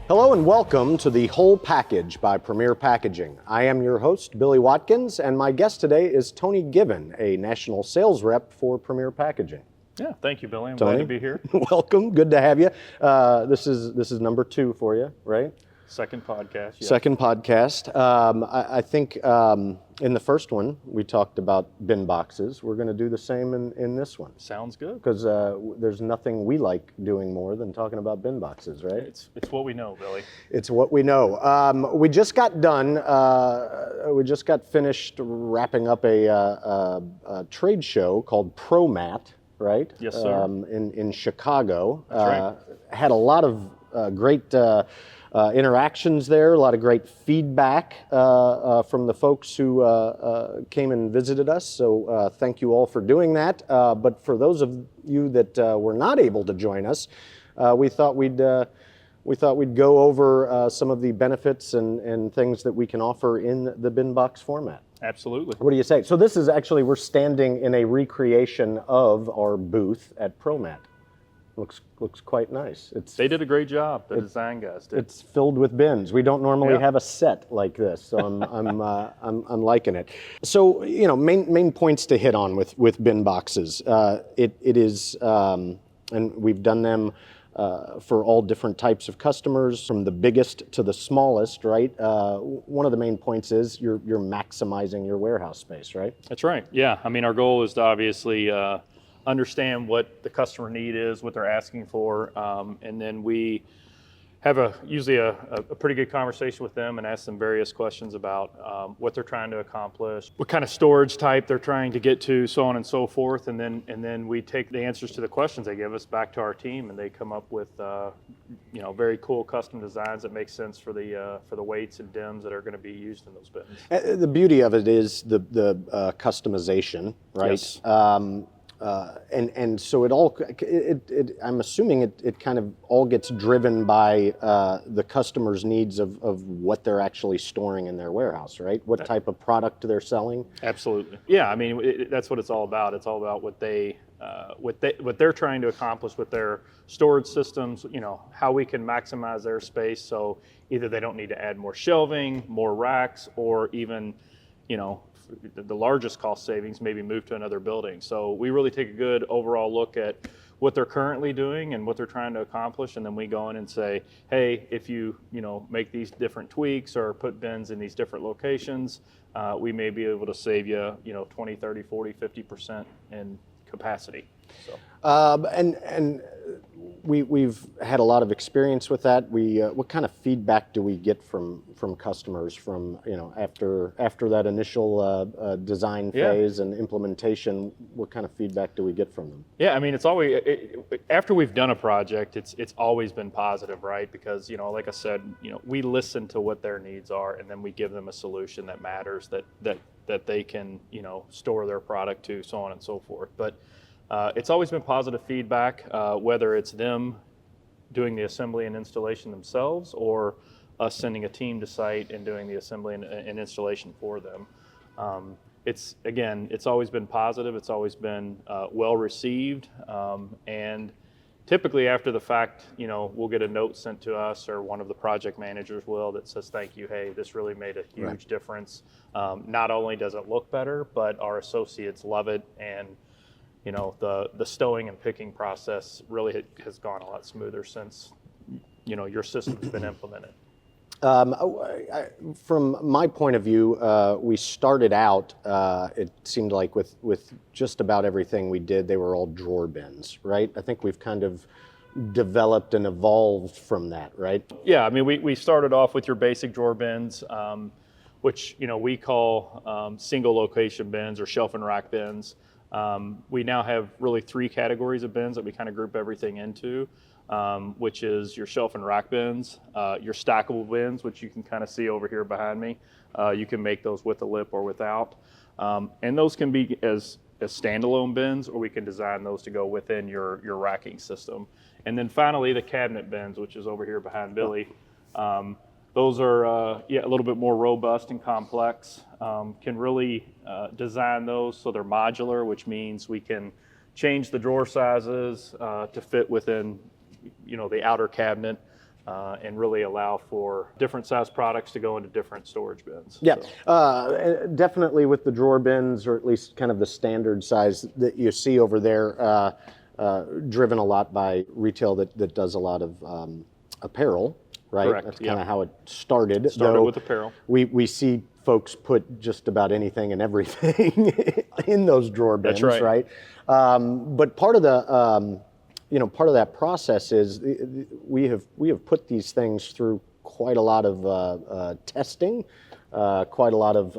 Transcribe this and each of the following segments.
Hello and welcome to The Whole Package by Premier Packaging. I am your host, Billy Watkins, and my guest today is Tony Givan, a national sales rep for Premier Packaging. Yeah, thank you, Billy. I'm Tony, glad to be here. Welcome, good to have you. This is number 2 for you, right? Second podcast. Yeah. Second podcast. I think in the first one we talked about bin boxes. We're going to do the same in this one. Sounds good. Because there's nothing we like doing more than talking about bin boxes, right? It's what we know, Billy. It's what we know. We just got done. We just got finished wrapping up a trade show called ProMat, right? Yes, sir. In Chicago. That's right. Had a lot of great interactions there, a lot of great feedback from the folks who came and visited us. So thank you all for doing that. But for those of you that were not able to join us, we thought we'd go over some of the benefits and things that we can offer in the bin box format. Absolutely. What do you say? So this is actually, we're standing in a recreation of our booth at ProMat. Looks quite nice. They did a great job. The design guys did. It's filled with bins. We don't normally have a set like this, so I'm liking it. So main points to hit on with bin boxes. It is, and we've done them for all different types of customers, from the biggest to the smallest. Right. One of the main points is you're maximizing your warehouse space. Right. That's right. Yeah. I mean, our goal is to obviously understand what the customer need is, what they're asking for, and then we have usually a pretty good conversation with them and ask them various questions about what they're trying to accomplish, what kind of storage type they're trying to get to, so on and so forth, and then we take the answers to the questions they give us back to our team, and they come up with very cool custom designs that make sense for the weights and dims that are going to be used in those bins. The beauty of it is the customization, right? Yes. And so I'm assuming it kind of all gets driven by the customer's needs of what they're actually storing in their warehouse, right? What type of product they're selling. Absolutely. Yeah, I mean, that's what it's all about. It's all about what they're trying to accomplish with their storage systems, how we can maximize their space, so either they don't need to add more shelving, more racks, or even, the largest cost savings, maybe move to another building. So we really take a good overall look at what they're currently doing and what they're trying to accomplish, and then we go in and say, hey, if you make these different tweaks or put bins in these different locations, we may be able to save you 20, 30, 40, 50% in capacity. So. And we've had a lot of experience with that. What kind of feedback do we get from customers from after that initial design phase and implementation? What kind of feedback do we get from them? Yeah, I mean, it's always after we've done a project, it's always been positive, right? Because like I said, we listen to what their needs are, and then we give them a solution that matters, that they can store their product to, so on and so forth. But it's always been positive feedback, whether it's them doing the assembly and installation themselves or us sending a team to site and doing the assembly and installation for them. It's always been positive. It's always been well received. And typically after the fact, we'll get a note sent to us, or one of the project managers will, that says, thank you, hey, this really made a huge difference. Not only does it look better, but our associates love it, and the stowing and picking process really has gone a lot smoother since your system's been implemented. From my point of view, we started out, it seemed like with just about everything we did, they were all drawer bins, right? I think we've kind of developed and evolved from that, right? Yeah, I mean, we started off with your basic drawer bins, which we call single location bins or shelf and rack bins. We now have really 3 categories of bins that we kind of group everything into, which is your shelf and rack bins, your stackable bins, which you can kind of see over here behind me. You can make those with a lip or without. And those can be as standalone bins, or we can design those to go within your racking system. And then finally, the cabinet bins, which is over here behind Billy. Those are a little bit more robust and complex. Can really design those so they're modular, which means we can change the drawer sizes to fit within, the outer cabinet. and really allow for different size products to go into different storage bins. Yeah, So. definitely with the drawer bins, or at least kind of the standard size that you see over there, driven a lot by retail that does a lot of apparel, right? Correct, That's kind of how it started. Started with apparel. We see folks put just about anything and everything in those drawer bins, That's right. But part of the part of that process is we have put these things through quite a lot of testing, quite a lot of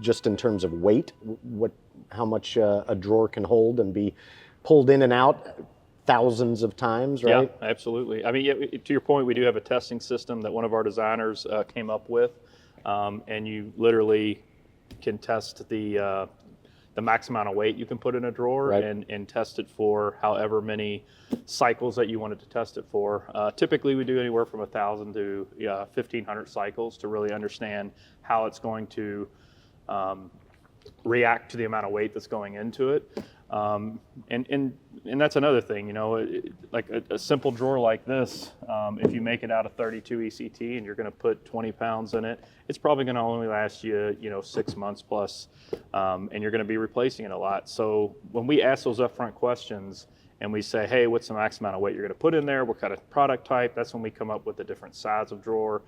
just in terms of weight, how much a drawer can hold and be pulled in and out thousands of times, right? Yeah, absolutely. I mean, to your point, we do have a testing system that one of our designers came up with, and you literally can test the max amount of weight you can put in a drawer, right, and test it for however many cycles that you wanted to test it for. Typically, we do anywhere from 1,000 to 1,500 cycles to really understand how it's going to react to the amount of weight that's going into it. And that's another thing, like a simple drawer like this, if you make it out of 32 ECT and you're going to put 20 pounds in it, it's probably going to only last you, 6 months plus, and you're going to be replacing it a lot. So when we ask those upfront questions and we say, hey, what's the max amount of weight you're going to put in there? What kind of product type? That's when we come up with the different size of drawer,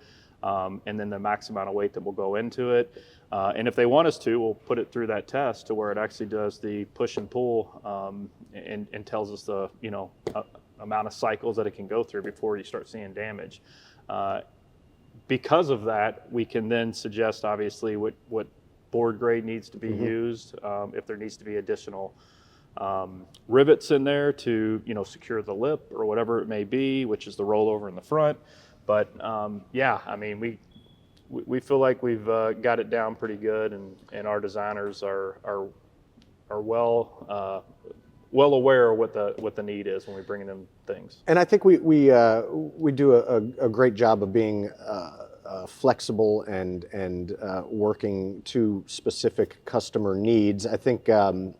and then the max amount of weight that will go into it. And if they want us to, we'll put it through that test to where it actually does the push and pull, and tells us the amount of cycles that it can go through before you start seeing damage. Because of that, we can then suggest obviously what board grade needs to be used, if there needs to be additional rivets in there to secure the lip or whatever it may be, which is the rollover in the front. But yeah, I mean we feel like we've got it down pretty good, and our designers are well aware of what the need is when we bring in them things. And I think we do a great job of being flexible and working to specific customer needs. I think from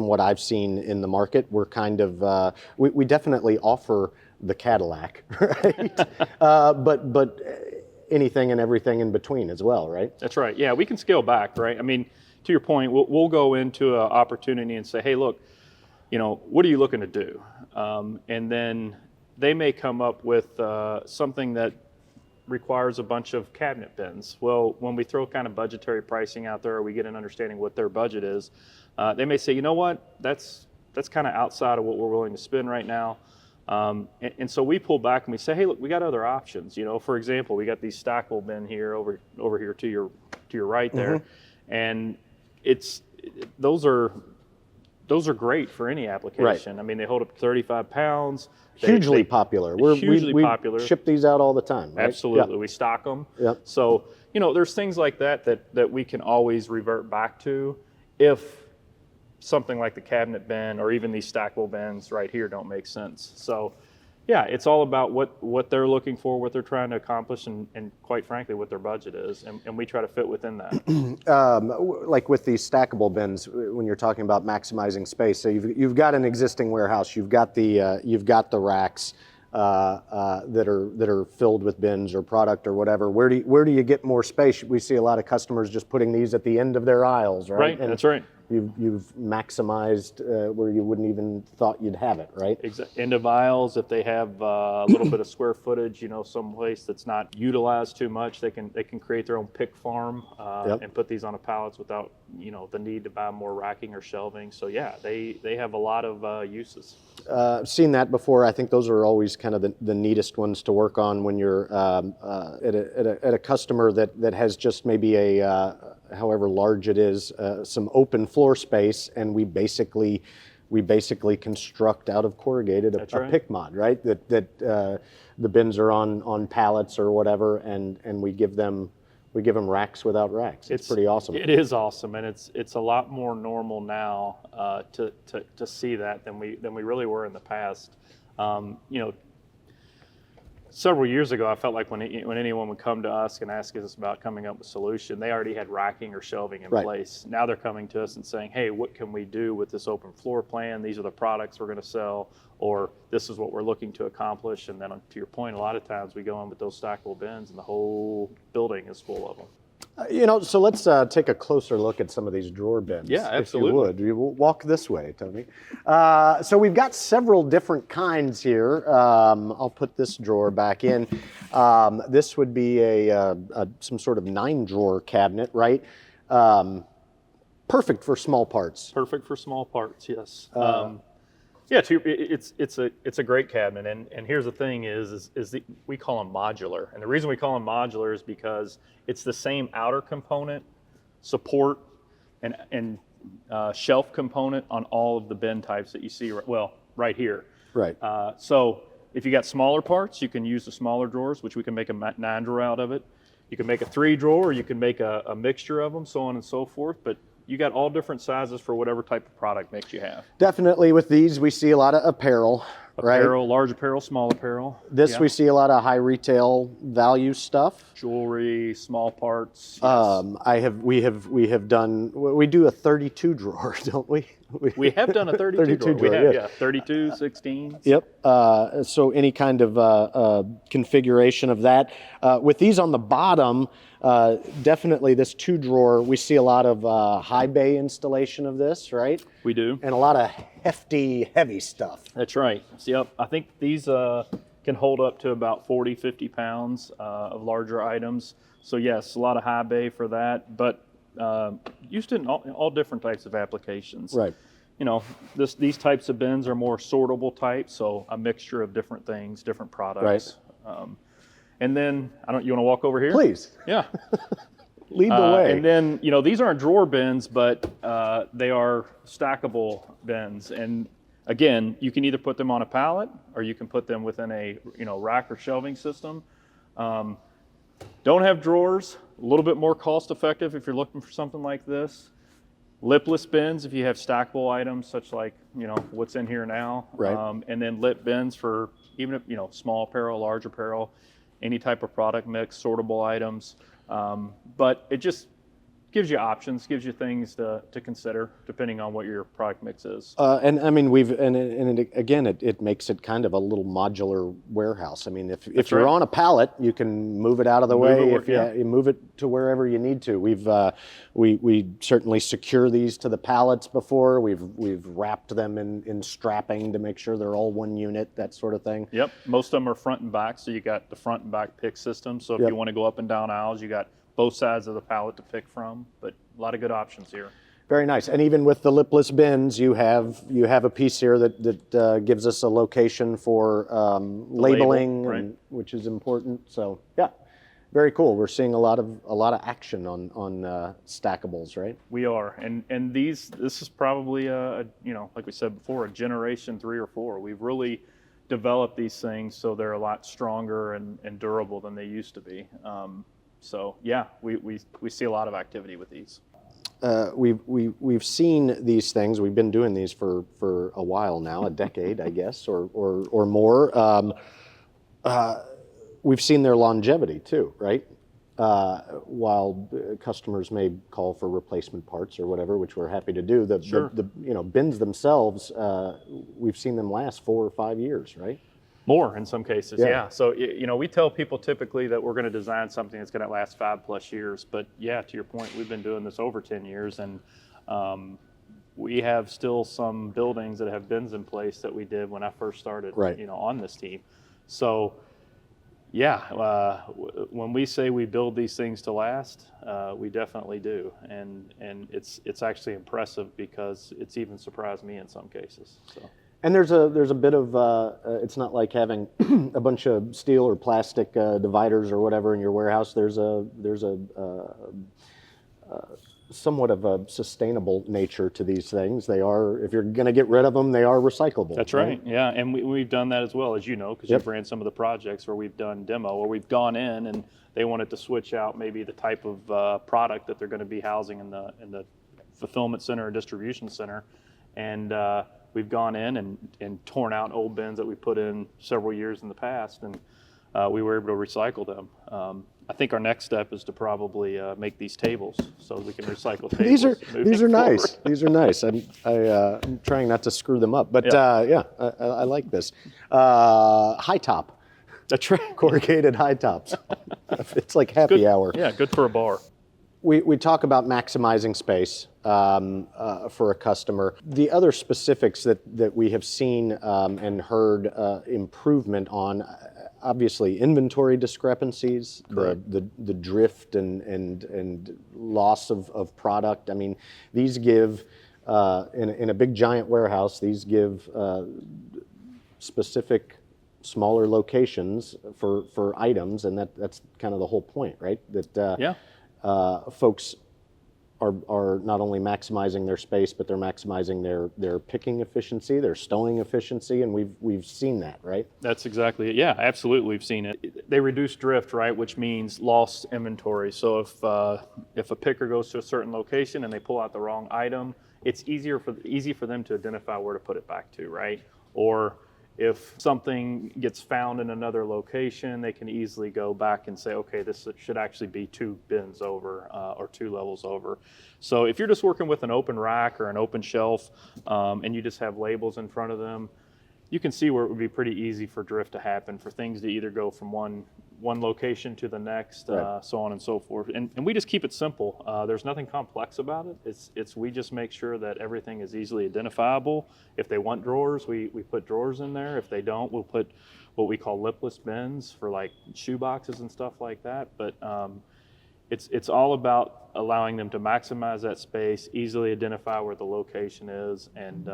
what I've seen in the market, we're kind of we definitely offer the Cadillac, right? But anything and everything in between as well, right? That's right. Yeah, we can scale back, right? I mean, to your point, we'll go into an opportunity and say, hey, look, what are you looking to do? And then they may come up with something that requires a bunch of cabinet bins. Well, when we throw kind of budgetary pricing out there, or we get an understanding what their budget is, they may say, you know what, that's kind of outside of what we're willing to spend right now. And so we pull back and we say, hey, look, we got other options. For example, we got these stackable bin here over here to your right there, and those are great for any application. Right. I mean, they hold up to 35 pounds. Hugely popular. Hugely popular. We ship these out all the time, right? Absolutely. Yeah. We stock them. Yep. So, there's things like that we can always revert back to if something like the cabinet bin or even these stackable bins right here don't make sense. So, yeah, it's all about what they're looking for, what they're trying to accomplish, and quite frankly, what their budget is, and we try to fit within that. Like with these stackable bins, when you're talking about maximizing space, so you've got an existing warehouse, you've got the racks that are filled with bins or product or whatever. Where do you get more space? We see a lot of customers just putting these at the end of their aisles, right? Right. And that's right. You've maximized where you wouldn't even thought you'd have it, right? Exactly. End of aisles, if they have a little bit of square footage, someplace that's not utilized too much, they can create their own pick farm and put these on a pallets without the need to buy more racking or shelving. So yeah, they have a lot of uses. Seen that before. I think those are always kind of the neatest ones to work on when you're at a customer that has just maybe a however large it is, some open floor space, and we basically construct out of corrugated a pick mod, right? That the bins are on pallets or whatever, and we give them racks without racks. It's pretty awesome. It is awesome, and it's a lot more normal now to see that than we really were in the past. several years ago, I felt like when anyone would come to us and ask us about coming up with a solution, they already had racking or shelving in place. Now they're coming to us and saying, hey, what can we do with this open floor plan? These are the products we're going to sell, or this is what we're looking to accomplish. And then to your point, a lot of times we go in with those stackable bins and the whole building is full of them. So let's take a closer look at some of these drawer bins. Yeah, absolutely. If you would. You will walk this way, Tony. So we've got several different kinds here. I'll put this drawer back in. This would be some sort of 9-drawer cabinet, right? Perfect for small parts. Perfect for small parts, yes. Yeah, it's a great cabinet, and here's the thing we call them modular, and the reason we call them modular is because it's the same outer component, support, and shelf component on all of the bin types that you see. Right here. Right. So if you got smaller parts, you can use the smaller drawers, which we can make a 9-drawer out of it. You can make a 3-drawer, or you can make a mixture of them, so on and so forth. But you got all different sizes for whatever type of product mix you have. Definitely with these, we see a lot of apparel, right? Apparel, large apparall, small apparel. This we see a lot of high retail value stuff. Jewelry, small parts. Yes. We do a 32 drawer, don't we? We have done a 32 drawer. We have, yeah, 32, 16. Yep. So any kind of configuration of that. With these on the bottom, definitely this 2-drawer, we see a lot of high bay installation of this, right? We do. And a lot of hefty, heavy stuff. That's right. Yep. I think these can hold up to about 40, 50 pounds of larger items. So yes, a lot of high bay for that, but used in all different types of applications. Right. These types of bins are more sortable types, so a mixture of different things, different products. Right. And then, you want to walk over here? Please. Yeah. Lead the way. And then, these aren't drawer bins, but they are stackable bins. And again, you can either put them on a pallet or you can put them within a, rack or shelving system. Don't have drawers, a little bit more cost effective if you're looking for something like this. Lipless bins if you have stackable items such like, what's in here now. Right. And then lip bins for even if, small apparel, large apparel, any type of product mix, sortable items. But it just gives you options, gives you things to consider depending on what your product mix is. And I mean, it makes it kind of a little modular warehouse. I mean, if you're on a pallet, you can move it out of the way. You move it to wherever you need to. We certainly secure these to the pallets before. We've wrapped them in strapping to make sure they're all one unit, that sort of thing. Yep, most of them are front and back, so you got the front and back pick system. So if you want to go up and down aisles, you got both sides of the pallet to pick from, but a lot of good options here. Very nice. And even with the lipless bins, you have a piece here that gives us a location for labeling, right. Which is important. So yeah, very cool. We're seeing a lot of action on stackables, right? We are, and this is probably like we said before, a generation 3 or 4. We've really developed these things so they're a lot stronger and durable than they used to be. So yeah, we see a lot of activity with these. We've seen these things. We've been doing these for a while now, a decade, I guess, or more. We've seen their longevity too, right? While customers may call for replacement parts or whatever, which we're happy to do, the bins themselves, we've seen them last 4 or 5 years, right? More in some cases, yeah. So, we tell people typically that we're going to design something that's going to last 5+ years. But yeah, to your point, we've been doing this over 10 years, and we have still some buildings that have bins in place that we did when I first started, on this team. So, yeah, when we say we build these things to last, we definitely do, and it's actually impressive because it's even surprised me in some cases. So. And there's a bit of it's not like having a bunch of steel or plastic dividers or whatever in your warehouse. There's a somewhat of a sustainable nature to these things. They are, if you're going to get rid of them, they are recyclable. That's right. Yeah, and we've done that as well, as you know, because you've ran some of the projects where we've done demo, or we've gone in and they wanted to switch out maybe the type of product that they're going to be housing in the fulfillment center or distribution center, and we've gone in and torn out old bins that we put in several years in the past, and we were able to recycle them. I think our next step is to probably make these tables so we can recycle tables. These are nice. These are nice. I'm trying not to screw them up, but I like this. High top. That's right. Corrugated high tops. It's like happy hour. Yeah, good for a bar. We talk about maximizing space for a customer. The other specifics that we have seen and heard improvement on, obviously inventory discrepancies, the drift and loss of product. I mean, these give, in a big giant warehouse, these give specific smaller locations for items, and that's kind of the whole point, right? That folks are not only maximizing their space, but they're maximizing their picking efficiency, their stowing efficiency, and we've seen that, right? That's exactly it. Yeah, absolutely, we've seen it. They reduce drift, right, which means lost inventory. So if a picker goes to a certain location and they pull out the wrong item, it's easy for them to identify where to put it back to, right? Or if something gets found in another location, they can easily go back and say, okay, this should actually be 2 bins over or 2 levels over. So if you're just working with an open rack or an open shelf and you just have labels in front of them, you can see where it would be pretty easy for drift to happen, for things to either go from one location to the next, so on and so forth. And we just keep it simple. There's nothing complex about it. We just make sure that everything is easily identifiable. If they want drawers, we put drawers in there. If they don't, we'll put what we call lipless bins for like shoe boxes and stuff like that. But it's all about allowing them to maximize that space, easily identify where the location is, and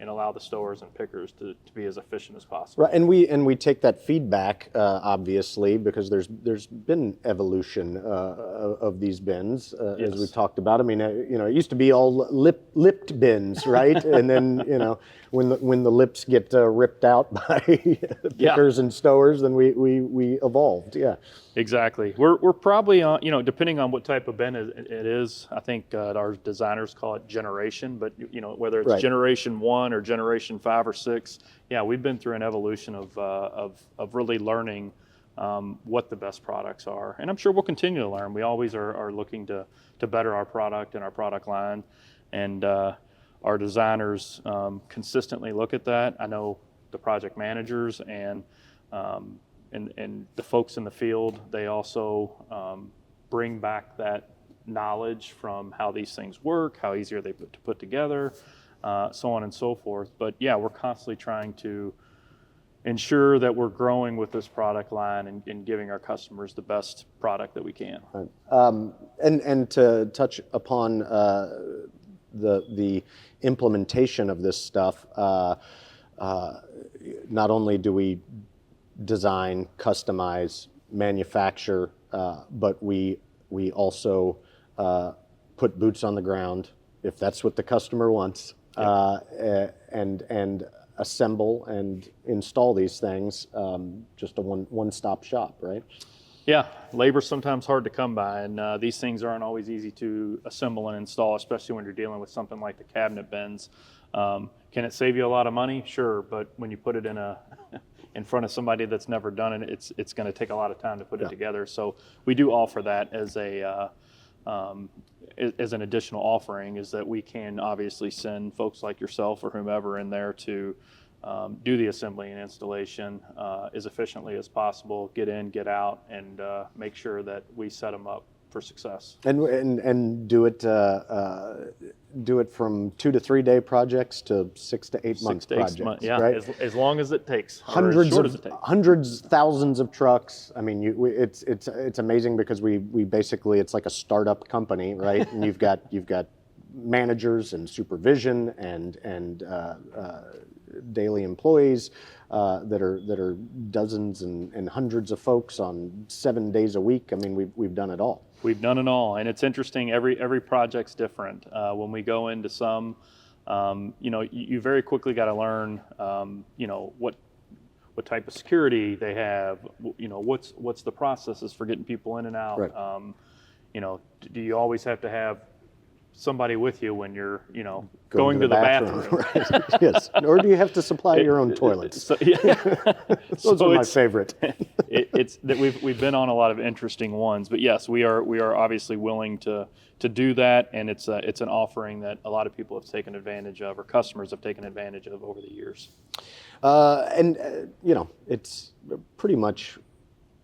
allow the stowers and pickers to be as efficient as possible. Right, and we take that feedback obviously, because there's been evolution of these bins as we talked about. I mean, it used to be all lipped bins, right? And then when the lips get ripped out by pickers and stowers, then we evolved. Yeah. Exactly. We're probably on, depending on what type of bin it is, I think our designers call it generation, but whether it's generation 1 or generation 5 or 6, we've been through an evolution of really learning what the best products are. And I'm sure we'll continue to learn. We always are looking to better our product and our product line. And our designers consistently look at that. I know the project managers and the folks in the field, they also bring back that knowledge from how these things work, how easy are they to put together, so on and so forth. But we're constantly trying to ensure that we're growing with this product line and giving our customers the best product that we can. And to touch upon the implementation of this stuff, not only do we design, customize, manufacture, but we also put boots on the ground if that's what the customer wants, and assemble and install these things. Just a one-stop shop, right? Yeah, labor's sometimes hard to come by, and these things aren't always easy to assemble and install, especially when you're dealing with something like the cabinet bins. Can it save you a lot of money? Sure, but when you put it in front of somebody that's never done it, it's going to take a lot of time to put it together. So we do offer that as an additional offering, is that we can obviously send folks like yourself or whomever in there to do the assembly and installation as efficiently as possible, get in, get out, and make sure that we set them up for success. And do it from 2 to 3 day projects to 6 to 8 month projects. Right? as long as it takes. Hundreds, thousands of trucks. I mean, it's amazing because we basically, it's like a startup company, right? And you've got managers and supervision and daily employees that are dozens and hundreds of folks on 7 days a week. I mean, we've done it all. We've done it all, and it's interesting. Every project's different. When we go into some, you very quickly got to learn, what type of security they have. What's the processes for getting people in and out. Right. Do you always have to have somebody with you when you're, going to the bathroom. Right. Yes. Or do you have to supply your own toilets? Those are my favorite. It's that we've been on a lot of interesting ones, but yes, we are obviously willing to do that, and it's an offering that a lot of people have taken advantage of, or customers have taken advantage of over the years. It's pretty much,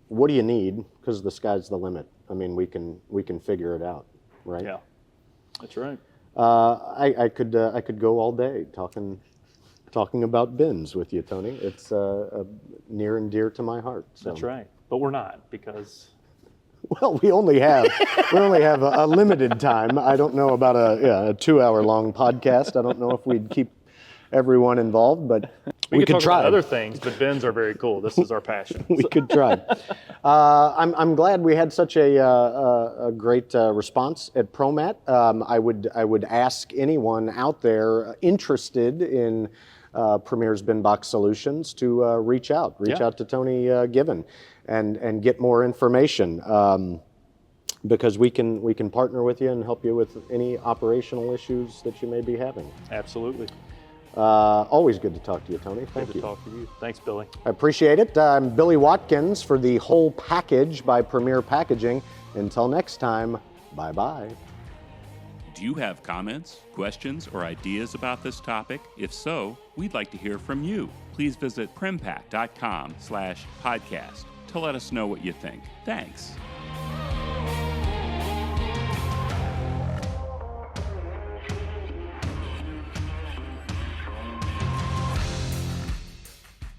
what do you need? Because the sky's the limit. I mean, we can figure it out, right? Yeah, that's right. I could go all day talking about bins with you, Tony. It's near and dear to my heart. So. That's right, but we're not, because. Well, we only have a limited time. I don't know about a 2-hour-long podcast. I don't know if we'd keep everyone involved, but we could talk try. About other things, but bins are very cool. This is our passion. We could try. I'm glad we had such a great response at ProMat. I would ask anyone out there interested in Premier's Bin Box Solutions to reach out to Tony Givan and get more information, because we can partner with you and help you with any operational issues that you may be having. Absolutely. Always good to talk to you, Tony. Thank you. Good to talk to you. Thanks, Billy. I appreciate it. I'm Billy Watkins for the Whole Package by Premier Packaging. Until next time, bye-bye. Do you have comments, questions, or ideas about this topic? If so, we'd like to hear from you. Please visit primpack.com/podcast to let us know what you think. Thanks.